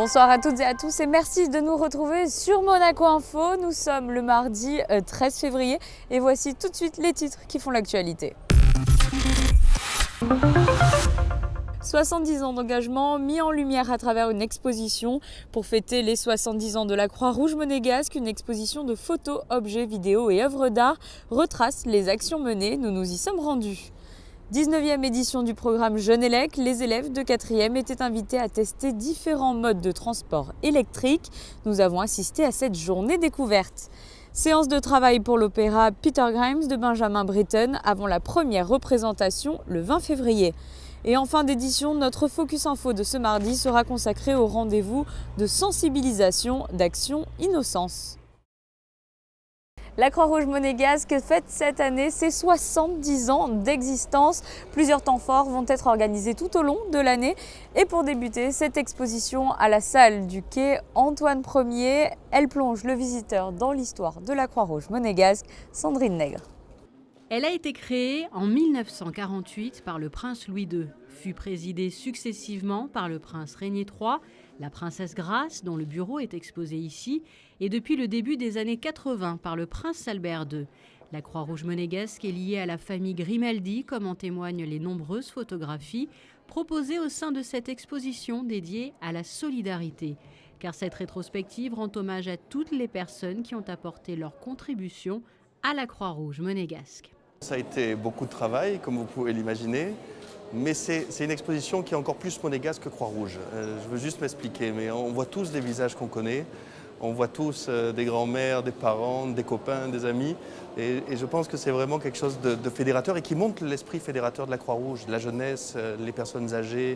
Bonsoir à toutes et à tous et merci de nous retrouver sur Monaco Info. Nous sommes le mardi 13 février et voici tout de suite les titres qui font l'actualité. 70 ans d'engagement mis en lumière à travers une exposition. Pour fêter les 70 ans de la Croix-Rouge monégasque, une exposition de photos, objets, vidéos et œuvres d'art retrace les actions menées. Nous nous y sommes rendus. 19e édition du programme Jeunes Élec, les élèves de 4e étaient invités à tester différents modes de transport électrique. Nous avons assisté à cette journée découverte. Séance de travail pour l'opéra Peter Grimes de Benjamin Britten avant la première représentation le 20 février. Et en fin d'édition, notre Focus Info de ce mardi sera consacré au rendez-vous de sensibilisation d'Action Innocence. La Croix-Rouge monégasque fête cette année ses 70 ans d'existence. Plusieurs temps forts vont être organisés tout au long de l'année. Et pour débuter, cette exposition à la salle du quai Antoine Ier, elle plonge le visiteur dans l'histoire de la Croix-Rouge monégasque. Sandrine Nègre. Elle a été créée en 1948 par le prince Louis II, fut présidée successivement par le prince Régnier III, la princesse Grace, dont le bureau est exposé ici, et depuis le début des années 80 par le prince Albert II. La Croix-Rouge monégasque est liée à la famille Grimaldi, comme en témoignent les nombreuses photographies proposées au sein de cette exposition dédiée à la solidarité. Car cette rétrospective rend hommage à toutes les personnes qui ont apporté leur contribution à la Croix-Rouge monégasque. Ça a été beaucoup de travail, comme vous pouvez l'imaginer, mais c'est une exposition qui est encore plus monégasque que Croix-Rouge. Je veux juste m'expliquer, mais on voit tous des visages qu'on connaît, on voit tous des grands-mères, des parents, des copains, des amis, et je pense que c'est vraiment quelque chose de fédérateur et qui montre l'esprit fédérateur de la Croix-Rouge, la jeunesse, les personnes âgées,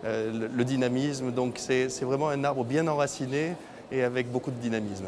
le dynamisme. Donc c'est vraiment un arbre bien enraciné et avec beaucoup de dynamisme.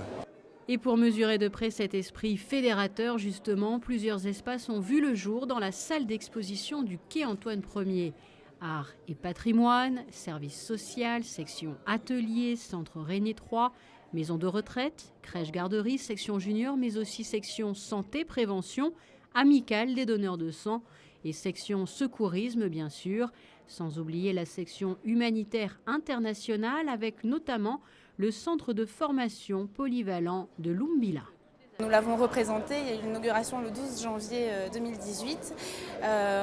Et pour mesurer de près cet esprit fédérateur, justement, plusieurs espaces ont vu le jour dans la salle d'exposition du quai Antoine Ier. Art et patrimoine, service social, section atelier, centre Régnier III, maison de retraite, crèche-garderie, section junior, mais aussi section santé-prévention, amicale des donneurs de sang et section secourisme, bien sûr, sans oublier la section humanitaire internationale avec notamment le centre de formation polyvalent de Lumbila. Nous l'avons représenté, il y a eu l'inauguration le 12 janvier 2018.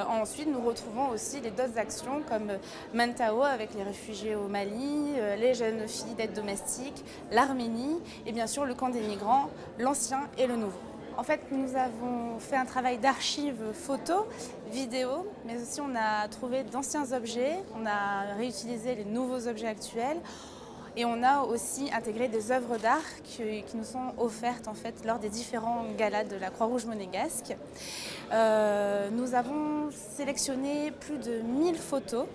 Ensuite, nous retrouvons aussi les d'autres actions comme Mantao avec les réfugiés au Mali, les jeunes filles d'aide domestique, l'Arménie et bien sûr le camp des migrants, l'ancien et le nouveau. En fait, nous avons fait un travail d'archives photos, vidéos, mais aussi on a trouvé d'anciens objets, on a réutilisé les nouveaux objets actuels. Et on a aussi intégré des œuvres d'art qui nous sont offertes en fait, lors des différents galas de la Croix-Rouge monégasque. Nous avons sélectionné plus de 1000 photos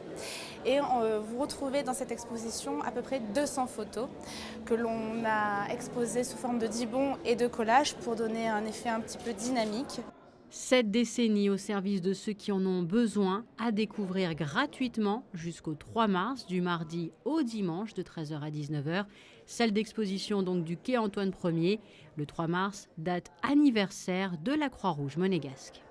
et vous retrouvez dans cette exposition à peu près 200 photos que l'on a exposées sous forme de dibons et de collages pour donner un effet un petit peu dynamique. 7 décennies au service de ceux qui en ont besoin, à découvrir gratuitement jusqu'au 3 mars, du mardi au dimanche de 13h à 19h. Salle d'exposition donc du quai Antoine Ier, le 3 mars, date anniversaire de la Croix-Rouge monégasque.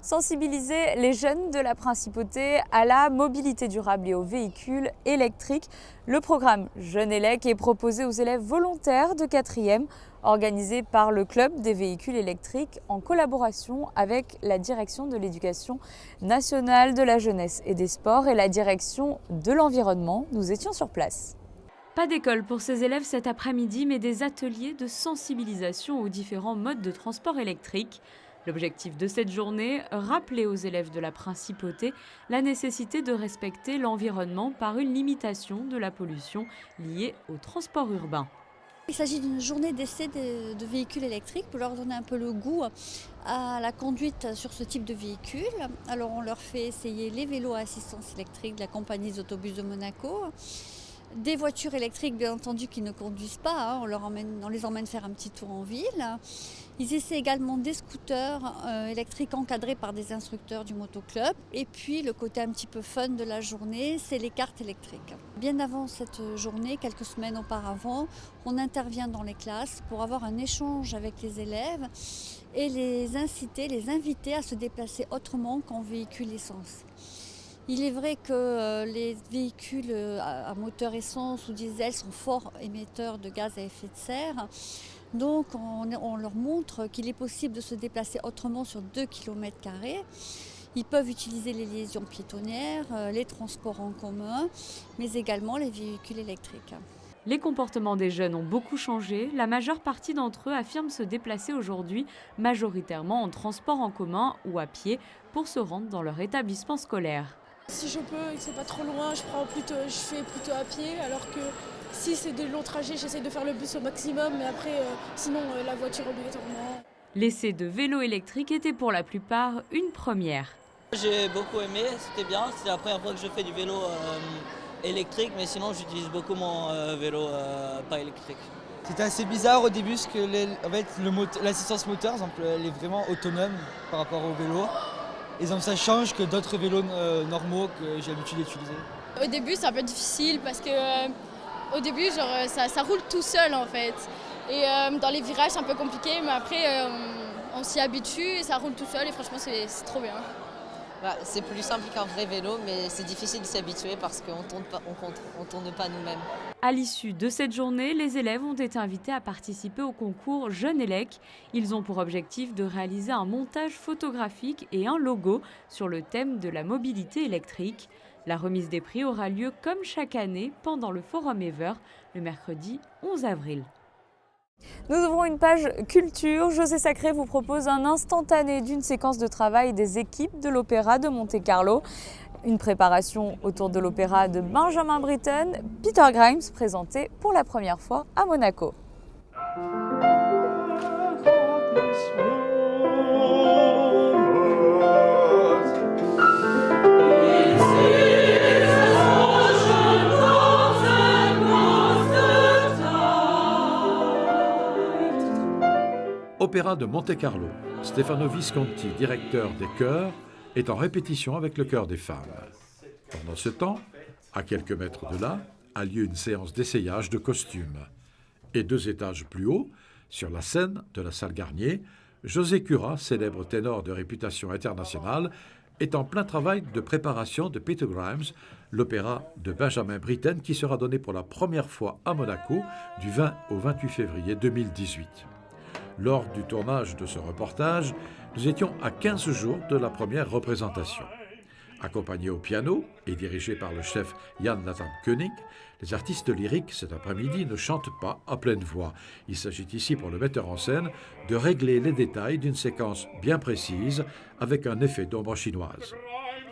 Sensibiliser les jeunes de la Principauté à la mobilité durable et aux véhicules électriques. Le programme Jeunes Élec est proposé aux élèves volontaires de 4e, organisé par le Club des véhicules électriques en collaboration avec la Direction de l'Éducation nationale, de la jeunesse et des sports et la Direction de l'environnement. Nous étions sur place. Pas d'école pour ces élèves cet après-midi, mais des ateliers de sensibilisation aux différents modes de transport électrique. L'objectif de cette journée, rappeler aux élèves de la Principauté la nécessité de respecter l'environnement par une limitation de la pollution liée au transport urbain. Il s'agit d'une journée d'essai de véhicules électriques pour leur donner un peu le goût à la conduite sur ce type de véhicule. Alors on leur fait essayer les vélos à assistance électrique de la compagnie des autobus de Monaco. Des voitures électriques, bien entendu, qui ne conduisent pas. On les emmène faire un petit tour en ville. Ils essaient également des scooters électriques encadrés par des instructeurs du motoclub. Et puis, le côté un petit peu fun de la journée, c'est les cartes électriques. Bien avant cette journée, quelques semaines auparavant, on intervient dans les classes pour avoir un échange avec les élèves et les inviter à se déplacer autrement qu'en véhicule essence. Il est vrai que les véhicules à moteur essence ou diesel sont forts émetteurs de gaz à effet de serre. Donc on leur montre qu'il est possible de se déplacer autrement sur 2 km². Ils peuvent utiliser les liaisons piétonnières, les transports en commun, mais également les véhicules électriques. Les comportements des jeunes ont beaucoup changé. La majeure partie d'entre eux affirment se déplacer aujourd'hui majoritairement en transport en commun ou à pied pour se rendre dans leur établissement scolaire. Si je peux et que c'est pas trop loin, je fais plutôt à pied, alors que si c'est des longs trajets, j'essaie de faire le bus au maximum, mais après, sinon la voiture obligatoirement. L'essai de vélo électrique était pour la plupart une première. J'ai beaucoup aimé, c'était bien, c'est la première fois que je fais du vélo électrique, mais sinon j'utilise beaucoup mon vélo pas électrique. C'était assez bizarre au début parce que l'assistance moteur, exemple, elle est vraiment autonome par rapport au vélo. Et donc ça change que d'autres vélos normaux que j'ai l'habitude d'utiliser. Au début c'est un peu difficile parce que au début ça roule tout seul en fait. Et dans les virages c'est un peu compliqué, mais après on s'y habitue et ça roule tout seul et franchement c'est trop bien. C'est plus simple qu'un vrai vélo, mais c'est difficile de s'habituer parce qu'on tourne pas nous-mêmes. À l'issue de cette journée, les élèves ont été invités à participer au concours Jeunes Élec. Ils ont pour objectif de réaliser un montage photographique et un logo sur le thème de la mobilité électrique. La remise des prix aura lieu comme chaque année pendant le Forum Ever, le mercredi 11 avril. Nous ouvrons une page culture. José Sacré vous propose un instantané d'une séquence de travail des équipes de l'Opéra de Monte-Carlo. Une préparation autour de l'opéra de Benjamin Britten, Peter Grimes, présenté pour la première fois à Monaco. Opéra de Monte-Carlo. Stefano Visconti, directeur des chœurs, est en répétition avec le chœur des femmes. Pendant ce temps, à quelques mètres de là, a lieu une séance d'essayage de costumes. Et 2 étages plus haut, sur la scène de la salle Garnier, José Cura, célèbre ténor de réputation internationale, est en plein travail de préparation de Peter Grimes, l'opéra de Benjamin Britten qui sera donné pour la première fois à Monaco du 20 au 28 février 2018. Lors du tournage de ce reportage, nous étions à 15 jours de la première représentation. Accompagnés au piano et dirigés par le chef Jan Nathan Koenig, les artistes lyriques cet après-midi ne chantent pas à pleine voix. Il s'agit ici pour le metteur en scène de régler les détails d'une séquence bien précise avec un effet d'ombre chinoise.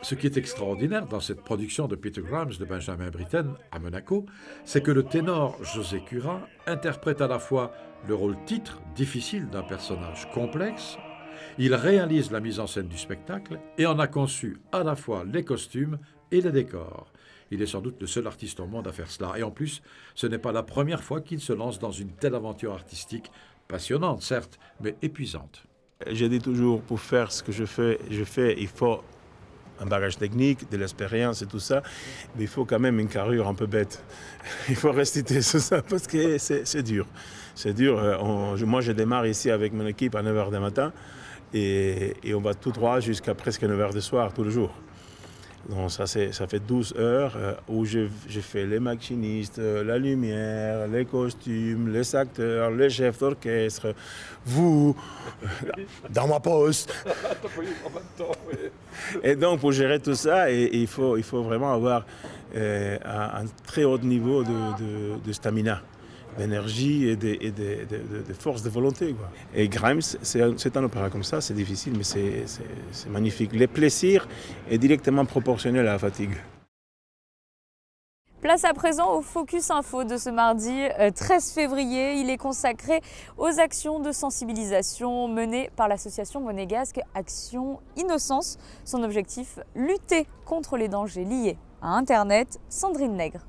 Ce qui est extraordinaire dans cette production de Peter Grimes de Benjamin Britten à Monaco, c'est que le ténor José Cura interprète à la fois le rôle titre difficile d'un personnage complexe, il réalise la mise en scène du spectacle et en a conçu à la fois les costumes et les décors. Il est sans doute le seul artiste au monde à faire cela. Et en plus, ce n'est pas la première fois qu'il se lance dans une telle aventure artistique, passionnante certes, mais épuisante. Je dis toujours, pour faire ce que je fais, il faut un bagage technique, de l'expérience et tout ça, mais il faut quand même une carrure un peu bête. Il faut rester sur ça parce que c'est dur. C'est dur. Moi, je démarre ici avec mon équipe à 9h du matin et on va tout droit jusqu'à presque 9h du soir, tous les jours. Donc ça fait 12 heures où je fais les machinistes, la lumière, les costumes, les acteurs, les chefs d'orchestre, vous, dans ma poste. Et donc pour gérer tout ça, il faut vraiment avoir un très haut niveau de stamina, d'énergie et de force de volonté, quoi. Et Grimes, c'est un opéra comme ça, c'est difficile, mais c'est magnifique. Le plaisir est directement proportionnel à la fatigue. Place à présent au Focus Info de ce mardi 13 février. Il est consacré aux actions de sensibilisation menées par l'association monégasque Action Innocence. Son objectif, lutter contre les dangers liés à Internet. Sandrine Nègre.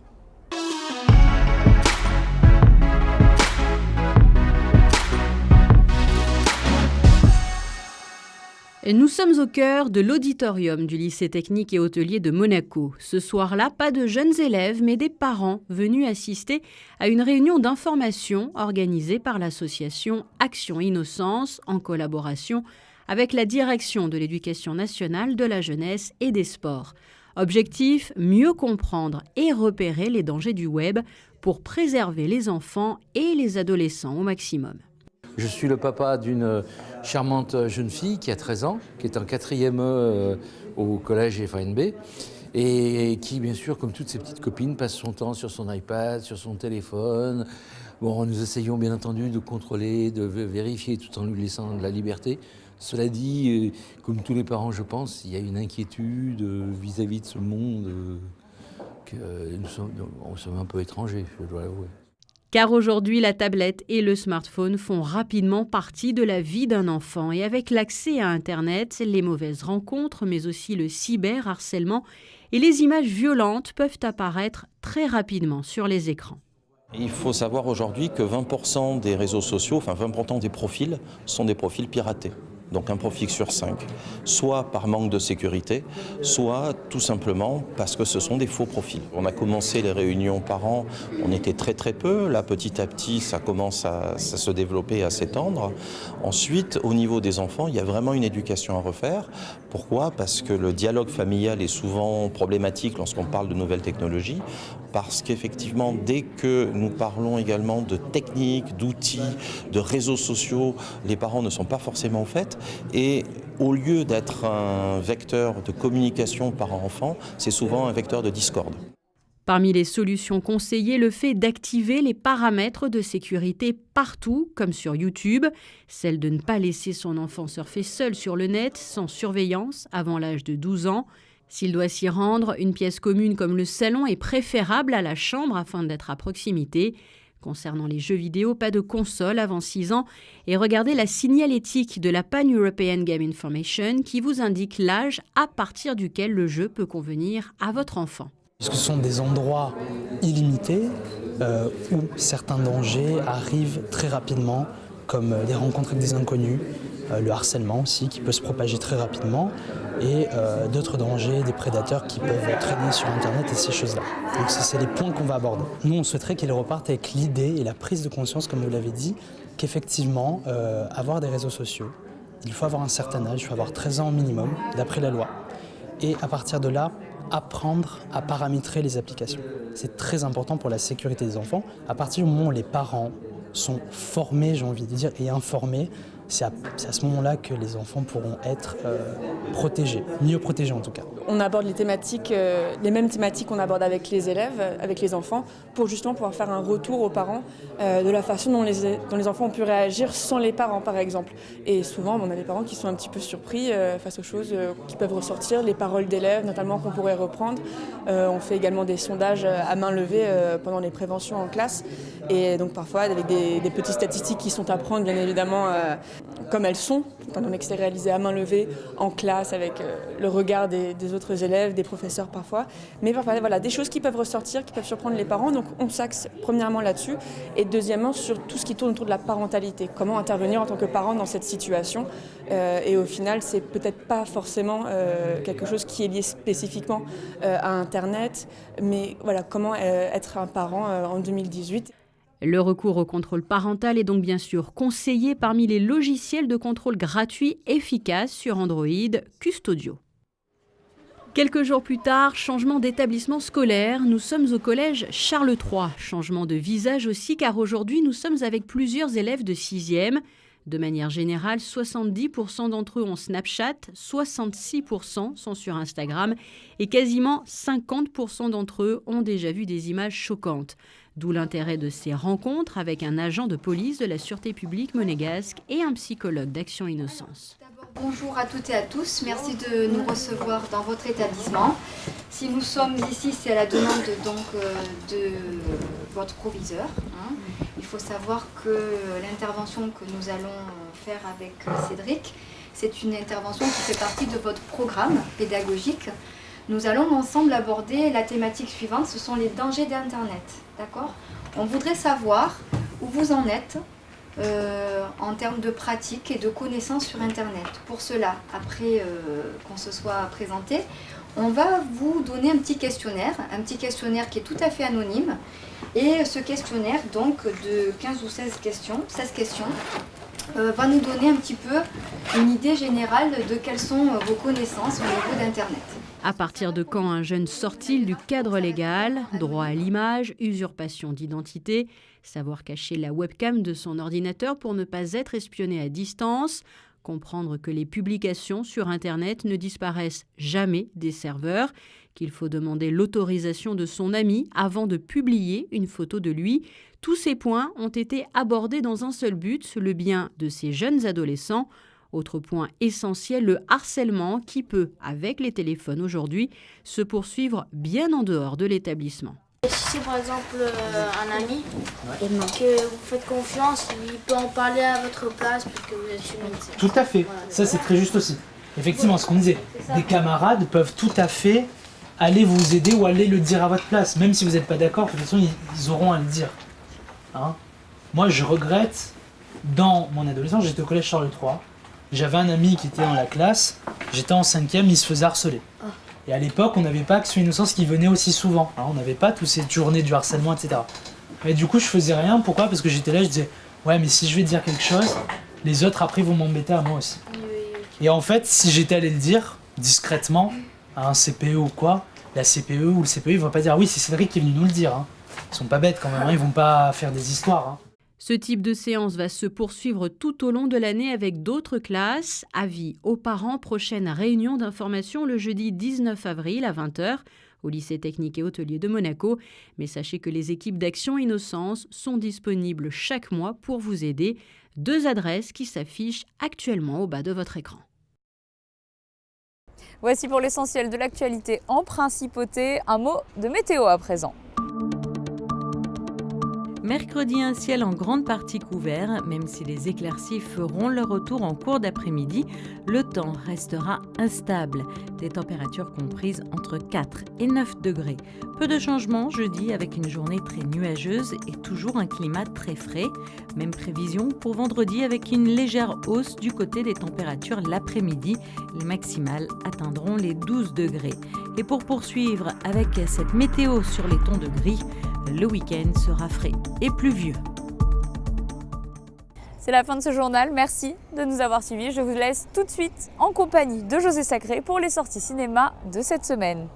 Nous sommes au cœur de l'auditorium du lycée technique et hôtelier de Monaco. Ce soir-là, pas de jeunes élèves, mais des parents venus assister à une réunion d'information organisée par l'association Action Innocence en collaboration avec la direction de l'éducation nationale, de la jeunesse et des sports. Objectif, mieux comprendre et repérer les dangers du web pour préserver les enfants et les adolescents au maximum. Je suis le papa d'une charmante jeune fille qui a 13 ans, qui est en 4e au collège FANB et qui, bien sûr, comme toutes ses petites copines, passe son temps sur son iPad, sur son téléphone. Bon, nous essayons bien entendu de contrôler, de vérifier tout en lui laissant de la liberté. Cela dit, comme tous les parents, je pense, il y a une inquiétude vis-à-vis de ce monde que nous sommes un peu étrangers, je dois l'avouer. Car aujourd'hui, la tablette et le smartphone font rapidement partie de la vie d'un enfant. Et avec l'accès à Internet, les mauvaises rencontres, mais aussi le cyberharcèlement et les images violentes peuvent apparaître très rapidement sur les écrans. Il faut savoir aujourd'hui que 20% des réseaux sociaux, enfin 20% des profils, sont des profils piratés. Donc un profil sur 5, soit par manque de sécurité, soit tout simplement parce que ce sont des faux profils. On a commencé les réunions par an, on était très peu, là petit à petit ça commence à se développer, à s'étendre. Ensuite, au niveau des enfants, il y a vraiment une éducation à refaire. Pourquoi ? Parce que le dialogue familial est souvent problématique lorsqu'on parle de nouvelles technologies, parce qu'effectivement, dès que nous parlons également de techniques, d'outils, de réseaux sociaux, les parents ne sont pas forcément au fait. Et au lieu d'être un vecteur de communication parent-enfant, c'est souvent un vecteur de discorde. Parmi les solutions conseillées, le fait d'activer les paramètres de sécurité partout, comme sur YouTube, celle de ne pas laisser son enfant surfer seul sur le net, sans surveillance, avant l'âge de 12 ans. S'il doit s'y rendre, une pièce commune comme le salon est préférable à la chambre afin d'être à proximité. Concernant les jeux vidéo, pas de console avant 6 ans et regardez la signalétique de la Pan-European Game Information qui vous indique l'âge à partir duquel le jeu peut convenir à votre enfant. Parce que ce sont des endroits illimités où certains dangers arrivent très rapidement, comme des rencontres avec des inconnus, le harcèlement aussi qui peut se propager très rapidement et d'autres dangers, des prédateurs qui peuvent traîner sur Internet et ces choses-là. Donc c'est les points qu'on va aborder. Nous, on souhaiterait qu'ils repartent avec l'idée et la prise de conscience, comme vous l'avez dit, qu'effectivement, avoir des réseaux sociaux, il faut avoir un certain âge, il faut avoir 13 ans au minimum, d'après la loi. Et à partir de là, apprendre à paramétrer les applications. C'est très important pour la sécurité des enfants. À partir du moment où les parents sont formés, j'ai envie de dire, et informés, c'est à ce moment-là que les enfants pourront être protégés, mieux protégés en tout cas. On aborde les mêmes thématiques qu'on aborde avec les élèves, avec les enfants, pour justement pouvoir faire un retour aux parents de la façon dont les enfants ont pu réagir sans les parents par exemple. Et souvent on a des parents qui sont un petit peu surpris face aux choses qui peuvent ressortir, les paroles d'élèves notamment qu'on pourrait reprendre. On fait également des sondages à main levée pendant les préventions en classe et donc parfois avec des petites statistiques qui sont à prendre bien évidemment comme elles sont, étant donné que c'est réalisé à main levée, en classe, avec le regard des autres élèves, des professeurs parfois. Mais parfois, voilà, des choses qui peuvent ressortir, qui peuvent surprendre les parents. Donc on s'axe premièrement là-dessus et deuxièmement sur tout ce qui tourne autour de la parentalité. Comment intervenir en tant que parent dans cette situation. Et au final, c'est peut-être pas forcément quelque chose qui est lié spécifiquement à Internet, mais voilà, comment être un parent en 2018. Le recours au contrôle parental est donc bien sûr conseillé parmi les logiciels de contrôle gratuits efficaces sur Android Custodio. Quelques jours plus tard, changement d'établissement scolaire, nous sommes au collège Charles III. Changement de visage aussi car aujourd'hui nous sommes avec plusieurs élèves de 6e. De manière générale, 70% d'entre eux ont Snapchat, 66% sont sur Instagram et quasiment 50% d'entre eux ont déjà vu des images choquantes. D'où l'intérêt de ces rencontres avec un agent de police de la Sûreté publique monégasque et un psychologue d'Action Innocence. Bonjour à toutes et à tous, merci de nous recevoir dans votre établissement. Si nous sommes ici, c'est à la demande de votre proviseur. Il faut savoir que l'intervention que nous allons faire avec Cédric, c'est une intervention qui fait partie de votre programme pédagogique. Nous allons ensemble aborder la thématique suivante, ce sont les dangers d'Internet. D'accord ? On voudrait savoir où vous en êtes en termes de pratique et de connaissances sur Internet. Pour cela, après qu'on se soit présenté, on va vous donner un petit questionnaire qui est tout à fait anonyme. Et ce questionnaire, donc de 15 ou 16 questions, va nous donner un petit peu une idée générale de quelles sont vos connaissances au niveau d'Internet. À partir de quand un jeune sort-il du cadre légal? Droit à l'image, usurpation d'identité, savoir cacher la webcam de son ordinateur pour ne pas être espionné à distance, comprendre que les publications sur Internet ne disparaissent jamais des serveurs, qu'il faut demander l'autorisation de son ami avant de publier une photo de lui. Tous ces points ont été abordés dans un seul but, le bien de ces jeunes adolescents. Autre point essentiel, le harcèlement qui peut, avec les téléphones aujourd'hui, se poursuivre bien en dehors de l'établissement. Si c'est par exemple un ami que vous faites confiance, il peut en parler à votre place parce que vous êtes sur une... Tout à fait, voilà, ça c'est très juste aussi. Effectivement, ce qu'on disait, des camarades peuvent tout à fait aller vous aider ou aller le dire à votre place, même si vous n'êtes pas d'accord, de toute façon ils auront à le dire. Hein? Moi je regrette, dans mon adolescence, j'étais au collège Charles III, j'avais un ami qui était dans la classe, j'étais en 5e, il se faisait harceler. Et à l'époque, on n'avait pas Action Innocence qui venait aussi souvent. Hein, on n'avait pas toutes ces journées du harcèlement, etc. Et du coup, je faisais rien. Pourquoi? Parce que j'étais là, je disais, ouais, mais si je vais dire quelque chose, les autres après vont m'embêter à moi aussi. Et en fait, si j'étais allé le dire discrètement à un CPE ou quoi, la CPE ou le CPE, ils vont pas dire, oui, c'est Cédric qui est venu nous le dire. Hein. Ils sont pas bêtes quand même, hein, ils vont pas faire des histoires. Hein. Ce type de séance va se poursuivre tout au long de l'année avec d'autres classes. Avis aux parents, prochaine réunion d'information le jeudi 19 avril à 20h au lycée technique et hôtelier de Monaco. Mais sachez que les équipes d'Action Innocence sont disponibles chaque mois pour vous aider. 2 adresses qui s'affichent actuellement au bas de votre écran. Voici pour l'essentiel de l'actualité en principauté. Un mot de météo à présent. Mercredi, un ciel en grande partie couvert, même si les éclaircies feront leur retour en cours d'après-midi, le temps restera instable. Des températures comprises entre 4 et 9 degrés. Peu de changements jeudi avec une journée très nuageuse et toujours un climat très frais. Même prévision pour vendredi avec une légère hausse du côté des températures l'après-midi. Les maximales atteindront les 12 degrés. Et pour poursuivre avec cette météo sur les tons de gris, le week-end sera frais et pluvieux. C'est la fin de ce journal, merci de nous avoir suivis. Je vous laisse tout de suite en compagnie de José Sacré pour les sorties cinéma de cette semaine.